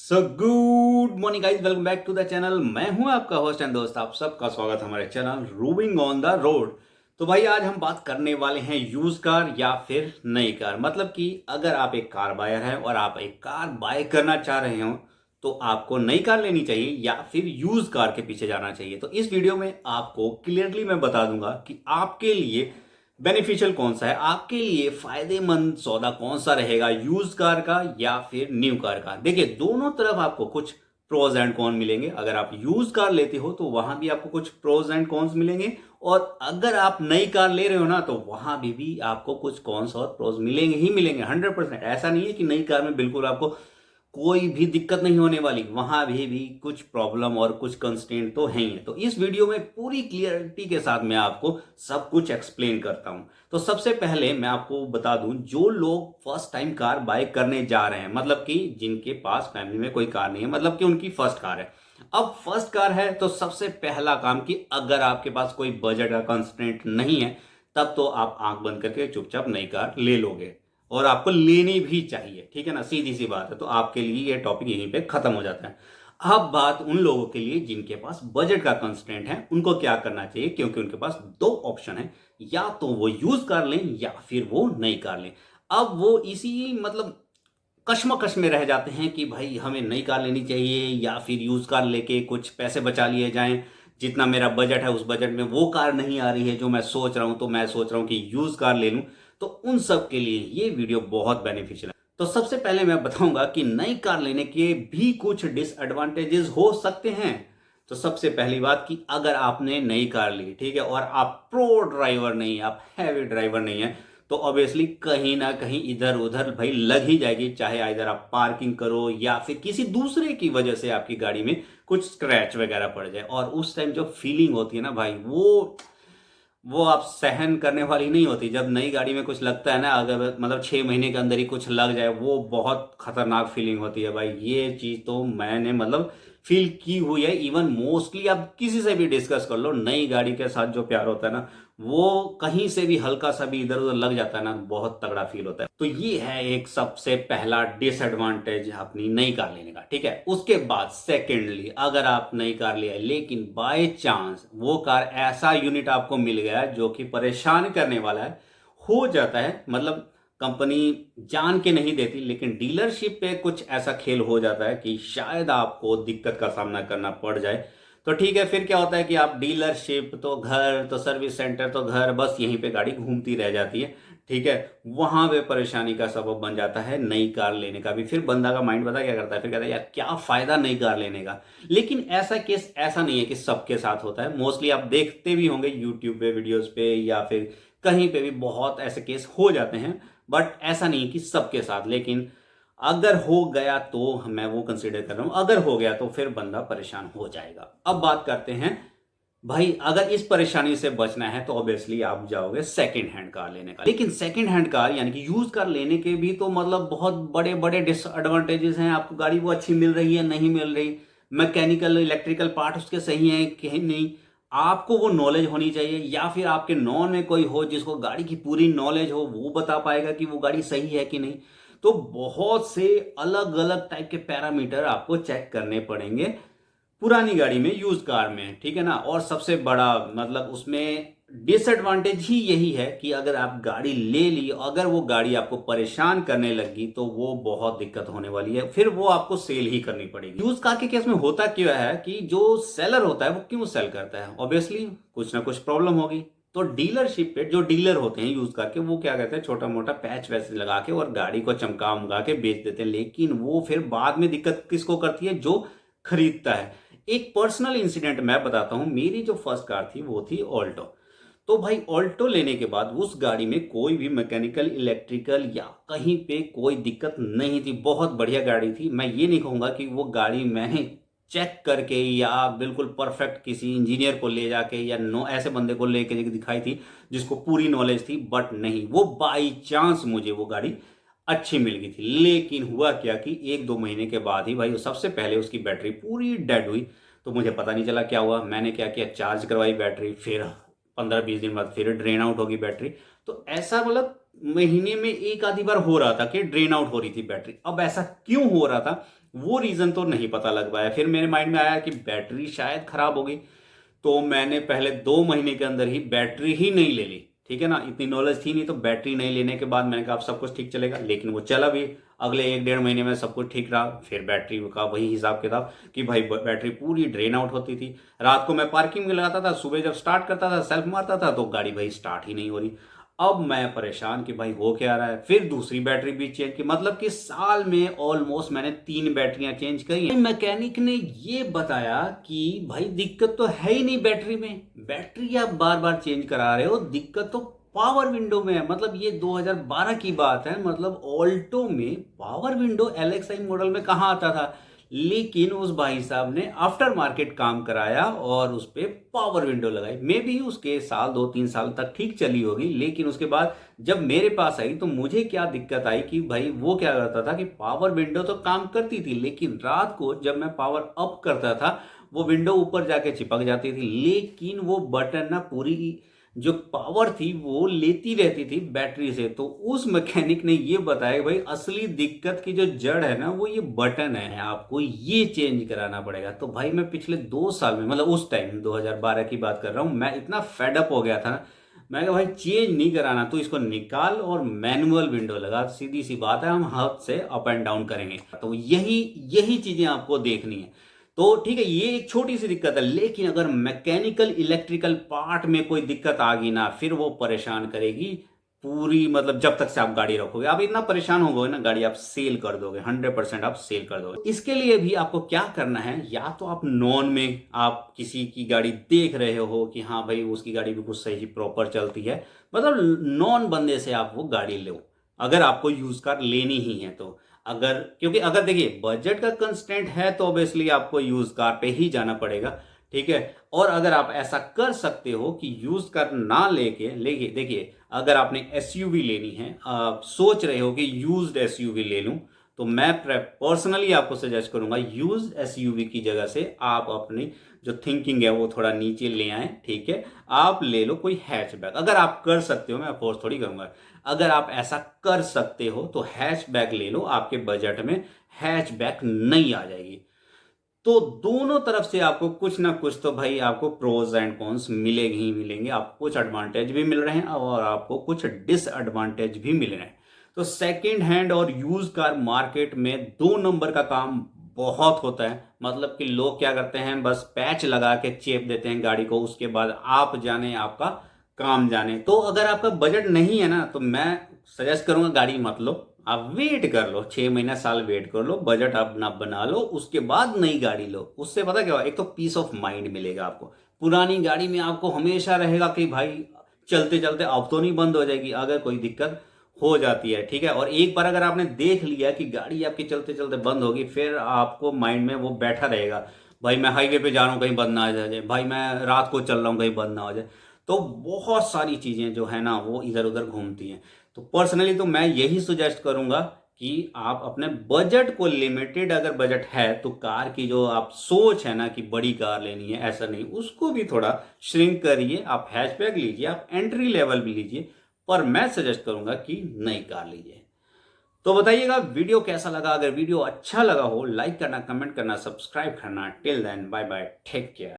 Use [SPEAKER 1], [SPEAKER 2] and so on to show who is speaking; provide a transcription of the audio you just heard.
[SPEAKER 1] So good morning guys, welcome back to the channel. मैं हूं आपका होस्ट एंड दोस्त, आप सबका स्वागत है हमारे channel roving on the road. तो भाई आज हम बात करने वाले हैं यूज कार या फिर नई कार। मतलब कि अगर आप एक कार बायर हैं और आप एक कार बाय करना चाह रहे हो तो आपको नई कार लेनी चाहिए या फिर यूज कार के पीछे जाना चाहिए। तो इस वीडियो में आपको क्लियरली मैं बता दूंगा कि आपके लिए बेनिफिशियल कौन सा है, आपके लिए फायदेमंद सौदा कौन सा रहेगा, यूज कार का या फिर न्यू कार का। देखिए दोनों तरफ आपको कुछ प्रोज एंड कॉन मिलेंगे। अगर आप यूज कार लेते हो तो वहां भी आपको कुछ प्रोज एंड कॉन्स मिलेंगे, और अगर आप नई कार ले रहे हो ना तो वहां भी आपको कुछ कॉन्स और प्रोज मिलेंगे ही मिलेंगे 100%। ऐसा नहीं है कि नई कार में बिल्कुल आपको कोई भी दिक्कत नहीं होने वाली, वहां भी कुछ प्रॉब्लम और कुछ कंस्ट्रेंट तो है ही है। तो इस वीडियो में पूरी क्लियरिटी के साथ मैं आपको सब कुछ एक्सप्लेन करता हूं। तो सबसे पहले मैं आपको बता दूं, जो लोग फर्स्ट टाइम कार बाय करने जा रहे हैं, मतलब कि जिनके पास फैमिली में कोई कार नहीं है, मतलब कि उनकी फर्स्ट कार है। अब फर्स्ट कार है तो सबसे पहला काम कि अगर आपके पास कोई बजट का कंस्ट्रेंट नहीं है तब तो आप आंख बंद करके चुपचाप नई कार ले लोगे, और आपको लेनी भी चाहिए। ठीक है ना, सीधी सी बात है। तो आपके लिए ये टॉपिक यहीं पे खत्म हो जाता है। अब बात उन लोगों के लिए जिनके पास बजट का कंस्ट्रेंट है, उनको क्या करना चाहिए, क्योंकि उनके पास दो ऑप्शन है, या तो वो यूज कार लें या फिर वो नई कार लें। अब वो इसी मतलब कश्मकश में रह जाते हैं कि भाई हमें नई कार लेनी चाहिए या फिर यूज कार लेके कुछ पैसे बचा लिए जाएं। जितना मेरा बजट है उस बजट में वो कार नहीं आ रही है जो मैं सोच रहा हूं, तो मैं सोच रहा हूं कि यूज कार ले लूं। तो उन सब के लिए ये वीडियो बहुत बेनिफिशियल है। तो सबसे पहले मैं बताऊंगा कि नई कार लेने के भी कुछ डिसएडवांटेजेस हो सकते हैं। तो सबसे पहली बात कि अगर आपने नई कार ली, ठीक है, और आप प्रो ड्राइवर नहीं, आप हैवी ड्राइवर नहीं है, तो ऑब्वियसली कहीं ना कहीं इधर उधर भाई लग ही जाएगी। चाहे इधर आप पार्किंग करो या फिर किसी दूसरे की वजह से आपकी गाड़ी में कुछ स्क्रैच वगैरह पड़ जाए, और उस टाइम जो फीलिंग होती है ना भाई, वो आप सहन करने वाली नहीं होती। जब नई गाड़ी में कुछ लगता है ना, अगर मतलब 6 महीने के अंदर ही कुछ लग जाए, वो बहुत खतरनाक फीलिंग होती है भाई। ये चीज तो मैंने मतलब फील की हुई है। इवन मोस्टली आप किसी से भी डिस्कस कर लो, नई गाड़ी के साथ जो प्यार होता है ना, वो कहीं से भी हल्का सा भी इधर उधर लग जाता है ना, बहुत तगड़ा फील होता है। तो ये है एक सबसे पहला डिसएडवांटेज अपनी नई कार लेने का। ठीक है, उसके बाद सेकेंडली, अगर आप नई कार ले आए लेकिन बाय चांस वो कार ऐसा यूनिट आपको मिल गया जो कि परेशान करने वाला है, हो जाता है मतलब कंपनी जान के नहीं देती, लेकिन डीलरशिप पे कुछ ऐसा खेल हो जाता है कि शायद आपको दिक्कत का सामना करना पड़ जाए। तो ठीक है, फिर क्या होता है कि आप डीलरशिप तो घर, तो सर्विस सेंटर तो घर, बस यहीं पे गाड़ी घूमती रह जाती है। ठीक है, वहां पे परेशानी का सबब बन जाता है नई कार लेने का भी। फिर बंदा का माइंड पता क्या करता है, फिर कहता है यार क्या फायदा नई कार लेने का। लेकिन ऐसा केस ऐसा नहीं है कि सबके साथ होता है। मोस्टली आप देखते भी होंगे यूट्यूब पे वीडियोस पे या फिर कहीं पे भी बहुत ऐसे केस हो जाते हैं, बट ऐसा नहीं है कि सबके साथ। लेकिन अगर हो गया तो मैं वो कंसीडर कर रहा हूं, अगर हो गया तो फिर बंदा परेशान हो जाएगा। अब बात करते हैं भाई, अगर इस परेशानी से बचना है तो ऑब्वियसली आप जाओगे सेकंड हैंड कार लेने का। लेकिन सेकंड हैंड कार यानी कि यूज कार लेने के भी तो मतलब बहुत बड़े बड़े डिसएडवांटेजेस हैं। आपको गाड़ी वो अच्छी मिल रही है, नहीं मिल रही, मैकेनिकल इलेक्ट्रिकल पार्ट उसके सही है कि नहीं, आपको वो नॉलेज होनी चाहिए। या फिर आपके नॉन में कोई हो जिसको गाड़ी की पूरी नॉलेज हो, वो बता पाएगा कि वो गाड़ी सही है कि नहीं। तो बहुत से अलग अलग टाइप के पैरामीटर आपको चेक करने पड़ेंगे पुरानी गाड़ी में, यूज कार में। ठीक है ना, और सबसे बड़ा मतलब उसमें डिसएडवांटेज ही यही है कि अगर आप गाड़ी ले ली, अगर वो गाड़ी आपको परेशान करने लगी तो वो बहुत दिक्कत होने वाली है, फिर वो आपको सेल ही करनी पड़ेगी। यूज कार के केस में होता क्या है कि जो सेलर होता है वो क्यों सेल करता है, ऑब्वियसली कुछ ना कुछ प्रॉब्लम होगी। तो डीलरशिप पे जो डीलर होते हैं यूज कार के, वो क्या कहते हैं, छोटा मोटा पैच वैच लगा के और गाड़ी को चमका उमका के बेच देते हैं। लेकिन वो फिर बाद में दिक्कत किसको करती है, जो खरीदता है। एक पर्सनल इंसिडेंट मैं बताता हूं। मेरी जो फर्स्ट कार थी वो थी ऑल्टो। तो भाई ऑल्टो लेने के बाद उस गाड़ी में कोई भी मैकेनिकल इलेक्ट्रिकल या कहीं पे कोई दिक्कत नहीं थी, बहुत बढ़िया गाड़ी थी। मैं ये नहीं कहूंगा कि वो गाड़ी मैंने चेक करके या बिल्कुल परफेक्ट किसी इंजीनियर को ले जाके या नो ऐसे बंदे को लेके दिखाई थी जिसको पूरी नॉलेज थी, बट नहीं, वो बाई चांस मुझे वो गाड़ी अच्छी मिल गई थी। लेकिन हुआ क्या कि 1-2 महीने के बाद ही भाई सबसे पहले उसकी बैटरी पूरी डेड हुई। तो मुझे पता नहीं चला क्या हुआ। मैंने क्या किया, चार्ज करवाई बैटरी, फिर 15-20 दिन बाद फिर ड्रेन आउट होगी बैटरी। तो ऐसा मतलब महीने में एक आधी बार हो रहा था कि ड्रेन आउट हो रही थी बैटरी। अब ऐसा क्यों हो रहा था वो रीज़न तो नहीं पता लग पाया। फिर मेरे माइंड में आया कि बैटरी शायद ख़राब हो गई, तो मैंने पहले 2 महीने के अंदर ही बैटरी ही नहीं ले ली, ठीक है ना। इतनी नॉलेज थी नहीं, तो बैटरी नहीं लेने के बाद मैंने कहा अब सब कुछ ठीक चलेगा, लेकिन वो चला भी। अगले 1 डेढ़ महीने में सब कुछ ठीक रहा। फिर बैटरी का वही हिसाब किताब कि भाई बैटरी पूरी ड्रेन आउट होती थी। रात को मैं पार्किंग में लगाता था, सुबह जब स्टार्ट करता था, सेल्फ मारता था, तो गाड़ी भाई स्टार्ट ही नहीं हो रही। अब मैं परेशान कि भाई हो क्या रहा है। फिर दूसरी बैटरी भी चेंज की, मतलब कि साल में ऑलमोस्ट मैंने 3 बैटरियां चेंज करी। मैकेनिक ने ये बताया कि भाई दिक्कत तो है ही नहीं बैटरी में, बैटरी आप बार बार चेंज करा रहे हो, दिक्कत तो पावर विंडो में है। मतलब ये 2012 की बात है, मतलब ऑल्टो में पावर विंडो LXi मॉडल में कहाँ आता था। लेकिन उस भाई साहब ने आफ्टर मार्केट काम कराया और उस पर पावर विंडो लगाई। मे भी उसके साल 2-3 साल तक ठीक चली होगी, लेकिन उसके बाद जब मेरे पास आई तो मुझे क्या दिक्कत आई कि भाई वो क्या करता था कि पावर विंडो तो काम करती थी, लेकिन रात को जब मैं पावर अप करता था वो विंडो ऊपर जाके चिपक जाती थी, लेकिन वो बटन ना पूरी जो पावर थी वो लेती रहती थी बैटरी से। तो उस मैकेनिक ने ये बताया भाई असली दिक्कत की जो जड़ है ना वो ये बटन है, आपको ये चेंज कराना पड़ेगा। तो भाई मैं पिछले 2 साल में, मतलब उस टाइम 2012 की बात कर रहा हूँ, मैं इतना फेडअप हो गया था ना, मैं कहा भाई चेंज नहीं कराना तो इसको निकाल और मैनुअल विंडो लगा, सीधी सी बात है, हम हाथ से अप एंड डाउन करेंगे। तो यही यही चीजें आपको देखनी है। तो ठीक है, ये एक छोटी सी दिक्कत है, लेकिन अगर मैकेनिकल इलेक्ट्रिकल पार्ट में कोई दिक्कत आ गई ना, फिर वो परेशान करेगी पूरी, मतलब जब तक से आप गाड़ी रखोगे। आप इतना परेशान हो गए ना, गाड़ी आप सेल कर दोगे, 100% आप सेल कर दोगे। इसके लिए भी आपको क्या करना है, या तो आप नॉन में आप किसी की गाड़ी देख रहे हो कि हाँ भाई उसकी गाड़ी भी कुछ सही प्रॉपर चलती है, मतलब नॉन बंदे से आप वो गाड़ी लो, अगर आपको यूज कार लेनी ही है तो। अगर, क्योंकि अगर देखिए बजट का कंस्टेंट है तो ऑब्वियसली आपको यूज कार पे ही जाना पड़ेगा, ठीक है। और अगर आप ऐसा कर सकते हो कि यूज कार ना लेके लेके देखिए, अगर आपने एसयूवी लेनी है, आप सोच रहे हो कि यूज्ड एसयूवी ले लूं, तो मैं पर्सनली आपको सजेस्ट करूंगा यूज्ड एसयूवी की जगह से आप अपनी जो थिंकिंग है वो थोड़ा नीचे ले आए, ठीक है। आप ले लो कोई हैचबैक, अगर आप कर सकते हो, मैं फोर्स थोड़ी करूंगा। अगर आप ऐसा कर सकते हो तो हैचबैक ले लो, आपके बजट में हैचबैक नहीं आ जाएगी। तो दोनों तरफ से आपको कुछ ना कुछ तो भाई आपको प्रोज एंड कॉन्स मिलेंगे ही मिलेंगे। आपको कुछ एडवांटेज भी मिल रहे हैं और आपको कुछ डिसएडवांटेज भी मिल रहे हैं। तो सेकेंड हैंड और यूज कार मार्केट में 2 नंबर का काम बहुत होता है। मतलब कि लोग क्या करते हैं, बस पैच लगा के चेप देते हैं गाड़ी को, उसके बाद आप जाने आपका काम जाने। तो अगर आपका बजट नहीं है ना, तो मैं सजेस्ट करूंगा गाड़ी मत लो, आप वेट कर लो, 6 महीना साल वेट कर लो, बजट अपना बना लो, उसके बाद नई गाड़ी लो। उससे पता क्या, एक तो पीस ऑफ माइंड मिलेगा आपको। पुरानी गाड़ी में आपको हमेशा रहेगा कि भाई चलते चलते अब तो नहीं बंद हो जाएगी, अगर कोई दिक्कत हो जाती है, ठीक है। और एक बार अगर आपने देख लिया कि गाड़ी आपकी चलते चलते बंद होगी, फिर आपको माइंड में वो बैठा रहेगा, भाई मैं हाईवे पे जा रहा हूँ कहीं बंद ना आ जाए, भाई मैं रात को चल रहा हूँ कहीं बंद ना हो जाए। तो बहुत सारी चीजें जो है ना वो इधर उधर घूमती हैं। तो पर्सनली तो मैं यही सुजेस्ट करूंगा कि आप अपने बजट को लिमिटेड, अगर बजट है तो कार की जो आप सोच है ना कि बड़ी कार लेनी है, ऐसा नहीं, उसको भी थोड़ा श्रिंक करिए। आप हैचबैक लीजिए, आप एंट्री लेवल भी लीजिए, पर मैं सजेस्ट करूंगा कि नई कार लीजिए। तो बताइएगा वीडियो कैसा लगा। अगर वीडियो अच्छा लगा हो, लाइक करना, कमेंट करना, सब्सक्राइब करना। Till then bye bye, take care.